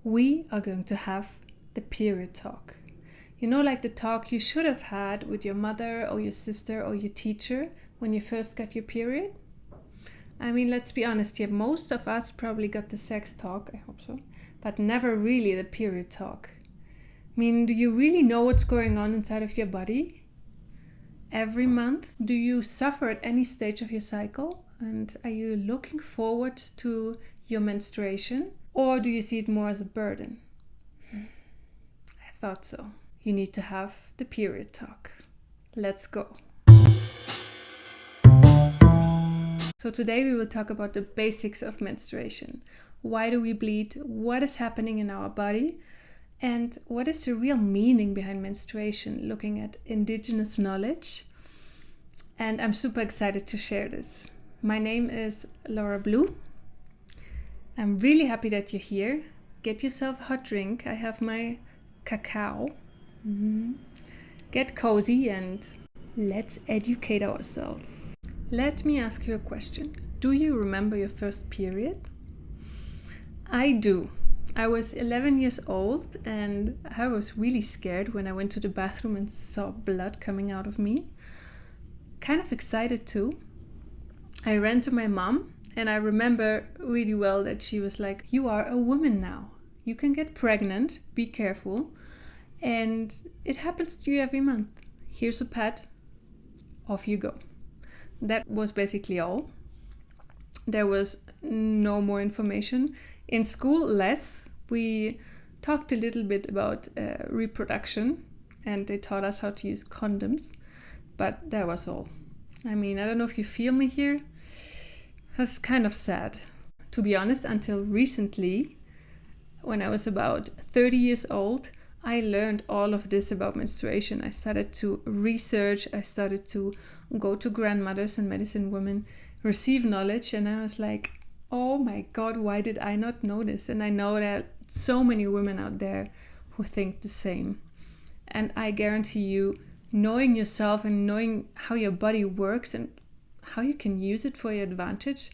we are going to have the period talk. You know, like the talk you should have had with your mother or your sister or your teacher when you first got your period. I mean, let's be honest here, most of us probably got the sex talk, I hope so, but never really the period talk. I mean, do you really know what's going on inside of your body? Every month? Do you suffer at any stage of your cycle? And are you looking forward to your menstruation? Or do you see it more as a burden? I thought so. You need to have the period talk. Let's go. So today we will talk about the basics of menstruation. Why do we bleed? What is happening in our body? And what is the real meaning behind menstruation, looking at indigenous knowledge? And I'm super excited to share this. My name is Laura Blue. I'm really happy that you're here. Get yourself a hot drink. I have my cacao. Get cozy and let's educate ourselves. Let me ask you a question. Do you remember your first period? I do. I was 11 years old and I was really scared when I went to the bathroom and saw blood coming out of me. Kind of excited too. I ran to my mom and I remember really well that she was like, "You are a woman now. You can get pregnant, be careful. And it happens to you every month. Here's a pad, off you go." That was basically all. There was no more information. In school, less. We talked a little bit about reproduction and they taught us how to use condoms, but that was all. I mean, I don't know if you feel me here. That's kind of sad. To be honest, until recently, when I was about 30 years old, I learned all of this about menstruation. I started to research, I started to go to grandmothers and medicine women, receive knowledge, and I was like, oh my God, why did I not know this? And I know that so many women out there who think the same. And I guarantee you, knowing yourself and knowing how your body works and how you can use it for your advantage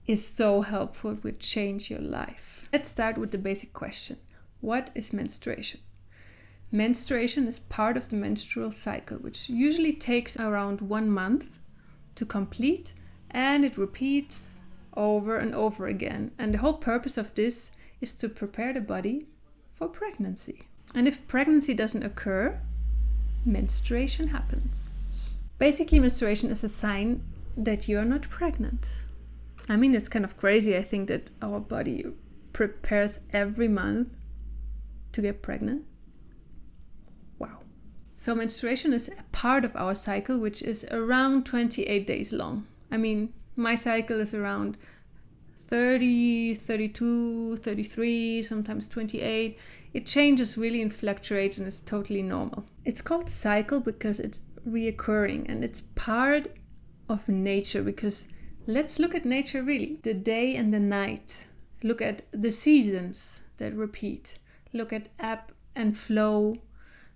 is so helpful. It will change your life. Let's start with the basic question. What is menstruation? Menstruation is part of the menstrual cycle, which usually takes around 1 month to complete, and it repeats over and over again. And the whole purpose of this is to prepare the body for pregnancy. And if pregnancy doesn't occur, menstruation happens. Basically, menstruation is a sign that you're not pregnant. I mean, it's kind of crazy. I think that our body prepares every month to get pregnant. Wow. So menstruation is a part of our cycle, which is around 28 days long. I mean, my cycle is around 30, 32, 33, sometimes 28. It changes really and fluctuates and is totally normal. It's called cycle because it's reoccurring and it's part of nature, because let's look at nature really. The day and the night. Look at the seasons that repeat. Look at ebb and flow.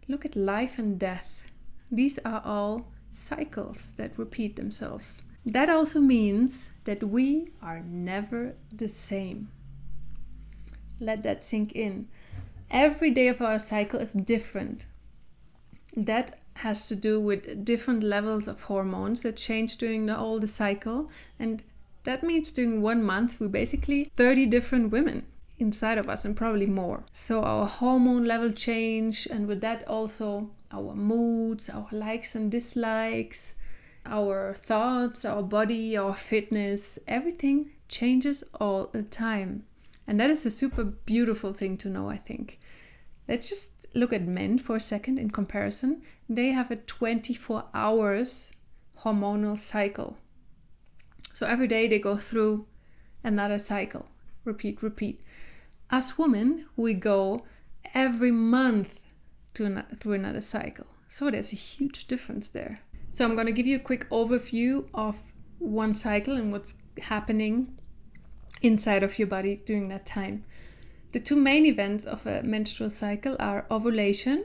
Look at life and death. These are all cycles that repeat themselves. That also means that we are never the same. Let that sink in. Every day of our cycle is different. That has to do with different levels of hormones that change during all the cycle. And that means during 1 month, we basically 30 different women inside of us and probably more. So our hormone level change, and with that also our moods, our likes and dislikes, our thoughts, our body, our fitness, everything changes all the time. And that is a super beautiful thing to know, I think. Let's just look at men for a second in comparison. They have a 24 hours hormonal cycle. So every day they go through another cycle. Repeat. Us women, we go every month through another cycle. So there's a huge difference there. So I'm going to give you a quick overview of one cycle and what's happening inside of your body during that time. The two main events of a menstrual cycle are ovulation,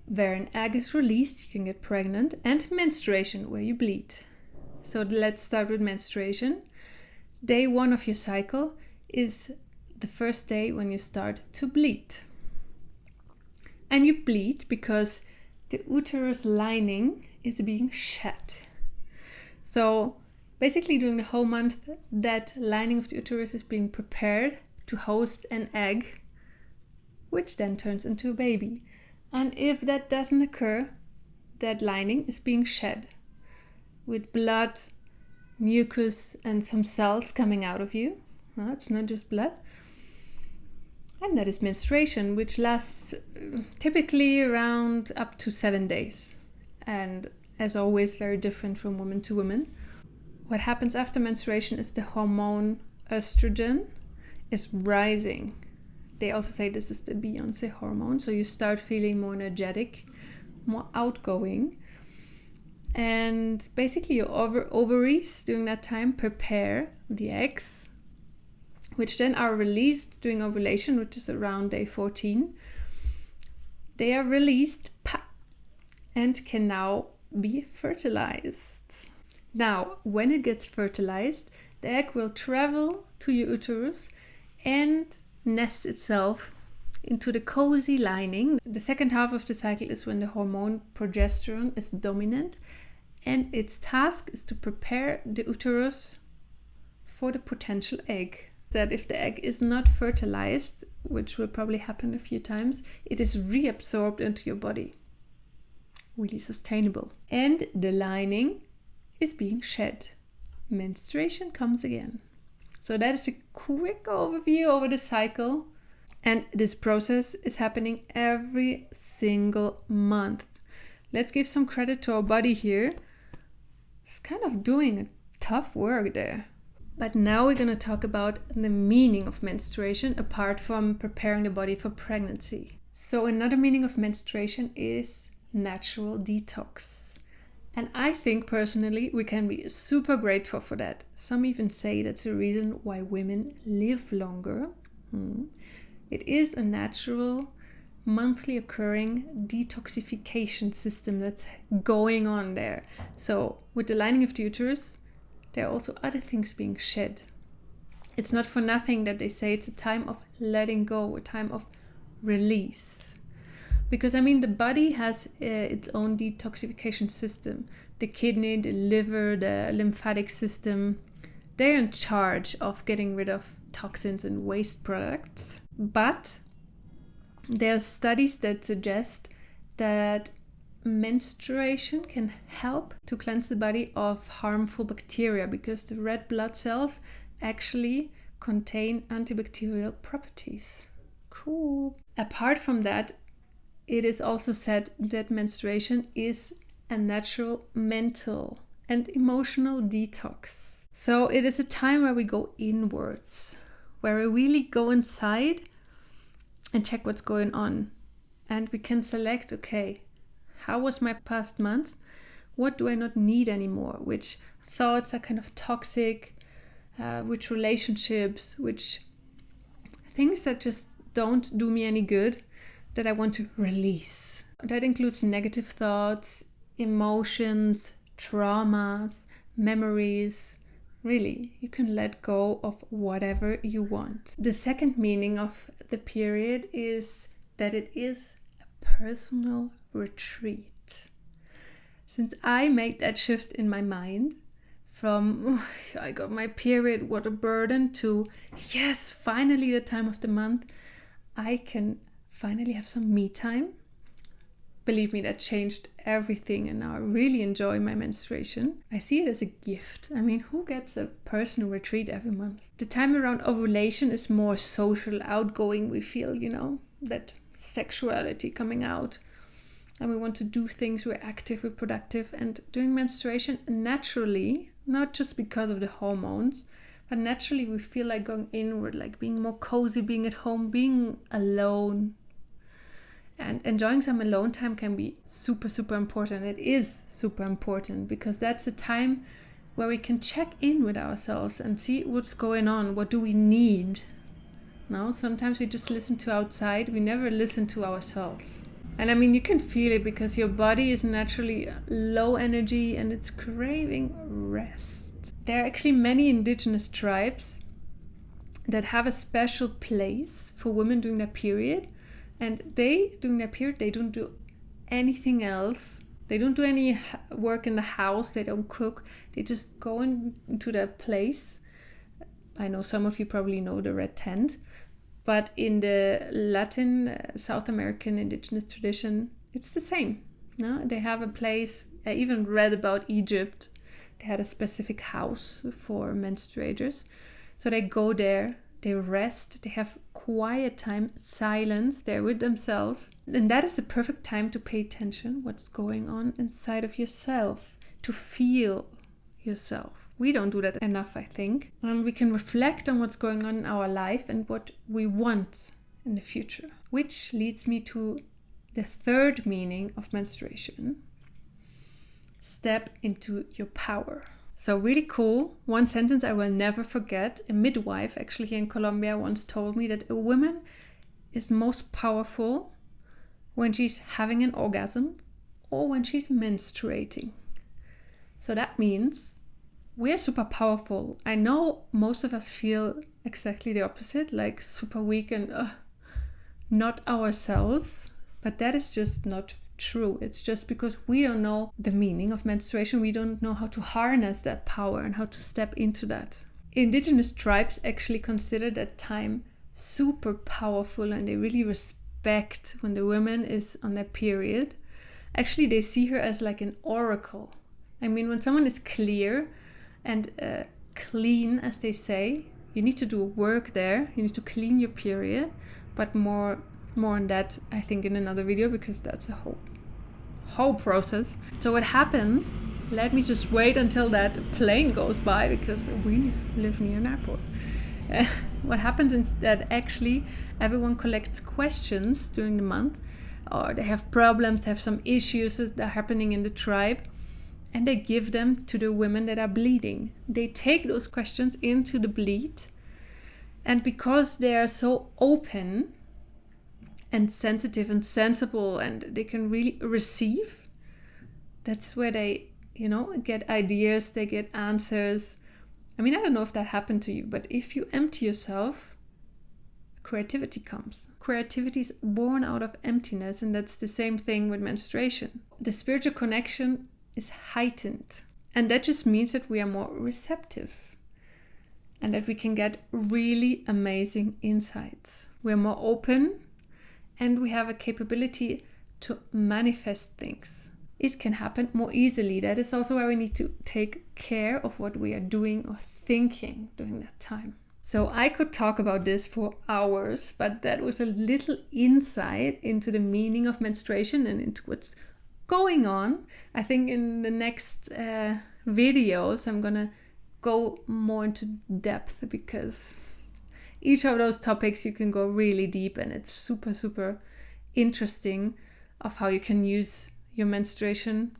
where an egg is released, you can get pregnant, and menstruation, where you bleed. So let's start with menstruation. Day 1 of your cycle is the first day when you start to bleed. And you bleed because the uterus lining is being shed. So basically during the whole month, that lining of the uterus is being prepared to host an egg, which then turns into a baby. And if that doesn't occur, that lining is being shed with blood, mucus, and some cells coming out of you. It's not just blood. And that is menstruation, which lasts typically around up to 7 days. And as always, very different from woman to woman. What happens after menstruation is the hormone estrogen is rising. They also say this is the Beyonce hormone. So you start feeling more energetic, more outgoing. And basically your ovaries during that time prepare the eggs, which then are released during ovulation, which is around day 14. They are released and can now be fertilized. Now, when it gets fertilized, the egg will travel to your uterus and nest itself into the cozy lining. The second half of the cycle is when the hormone progesterone is dominant, and its task is to prepare the uterus for the potential egg. That if the egg is not fertilized, which will probably happen a few times, it is reabsorbed into your body. Really sustainable. And the lining is being shed. Menstruation comes again. So that is a quick overview over the cycle. And this process is happening every single month. Let's give some credit to our body here. It's kind of doing a tough work there. But now we're going to talk about the meaning of menstruation apart from preparing the body for pregnancy. So another meaning of menstruation is natural detox. And I think personally we can be super grateful for that. Some even say that's the reason why women live longer. It is a natural, monthly occurring detoxification system that's going on there. So with the lining of the uterus, there are also other things being shed. It's not for nothing that they say it's a time of letting go, a time of release. Because the body has its own detoxification system. The kidney, the liver, the lymphatic system, they're in charge of getting rid of toxins and waste products. But there are studies that suggest that menstruation can help to cleanse the body of harmful bacteria because the red blood cells actually contain antibacterial properties. Cool. Apart from that, it is also said that menstruation is a natural mental and emotional detox. So it is a time where we go inwards, where we really go inside and check what's going on. And we can select, okay, how was my past month? What do I not need anymore? Which thoughts are kind of toxic? Which relationships? Which things that just don't do me any good that I want to release? That includes negative thoughts, emotions, traumas, memories. Really, you can let go of whatever you want. The second meaning of the period is that it is a personal retreat. Since I made that shift in my mind from I got my period, what a burden, to yes, finally the time of the month, I can finally have some me time. Believe me, that changed everything, and now I really enjoy my menstruation. I see it as a gift. Who gets a personal retreat every month? The time around ovulation is more social, outgoing. We feel, that sexuality coming out. And we want to do things, we're active, we're productive. And during menstruation, naturally, not just because of the hormones, but naturally we feel like going inward, like being more cozy, being at home, being alone. And enjoying some alone time can be super, super important. It is super important because that's a time where we can check in with ourselves and see what's going on. What do we need? No, sometimes we just listen to outside. We never listen to ourselves. And you can feel it because your body is naturally low energy and it's craving rest. There are actually many indigenous tribes that have a special place for women during their period. And during their period, they don't do anything else. They don't do any work in the house. They don't cook. They just go into their place. I know some of you probably know the red tent. But in the Latin, South American indigenous tradition, it's the same. No? They have a place. I even read about Egypt. They had a specific house for menstruators. So they go there, they rest, they have quiet time, silence, they're with themselves. And that is the perfect time to pay attention what's going on inside of yourself, to feel yourself. We don't do that enough, I think. And we can reflect on what's going on in our life and what we want in the future. Which leads me to the third meaning of menstruation. Step into your power. So really cool. One sentence I will never forget. A midwife actually here in Colombia once told me that a woman is most powerful when she's having an orgasm or when she's menstruating. So that means we're super powerful. I know most of us feel exactly the opposite, like super weak and not ourselves. But that is just not true. It's just because we don't know the meaning of menstruation. We don't know how to harness that power and how to step into that. Indigenous tribes actually consider that time super powerful, and they really respect when the woman is on their period. Actually, they see her as like an oracle. I mean, when someone is clear and clean, as they say, you need to do work there. You need to clean your period, but more on that, I think, in another video, because that's a whole process. So what happens, let me just wait until that plane goes by, because we live near an airport. What happens is that actually everyone collects questions during the month, or they have problems, they have some issues that are happening in the tribe, and they give them to the women that are bleeding. They take those questions into the bleed, and because they are so open and sensitive and sensible, and they can really receive, that's where they, get ideas, they get answers. I mean, I don't know if that happened to you, but if you empty yourself, creativity comes. Creativity is born out of emptiness, and that's the same thing with menstruation. The spiritual connection is heightened, and that just means that we are more receptive and that we can get really amazing insights. We're more open, and we have a capability to manifest things. It can happen more easily. That is also why we need to take care of what we are doing or thinking during that time. So I could talk about this for hours, but that was a little insight into the meaning of menstruation and into what's going on. I think in the next videos I'm gonna go more into depth, because each of those topics you can go really deep, and it's super, super interesting of how you can use your menstruation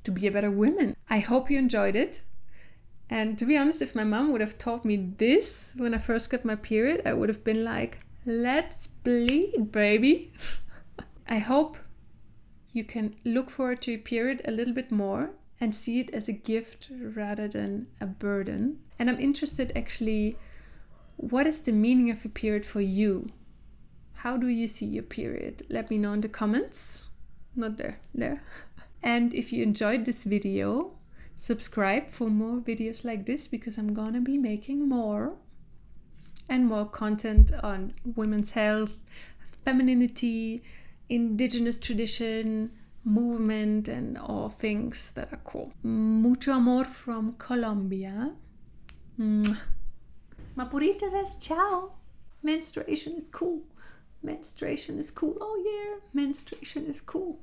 to be a better woman. I hope you enjoyed it. And to be honest, if my mom would have taught me this when I first got my period, I would have been like, let's bleed, baby. I hope you can look forward to your period a little bit more and see it as a gift rather than a burden. And I'm interested actually, what is the meaning of a period for you? How do you see your period? Let me know in the comments. Not there. And if you enjoyed this video, subscribe for more videos like this, because I'm gonna be making more and more content on women's health, femininity, indigenous tradition, movement, and all things that are cool. Mucho amor from Colombia. Mapurita says ciao. Menstruation is cool. Menstruation is cool. Oh yeah. Menstruation is cool.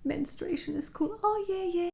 Menstruation is cool. Oh yeah, yeah.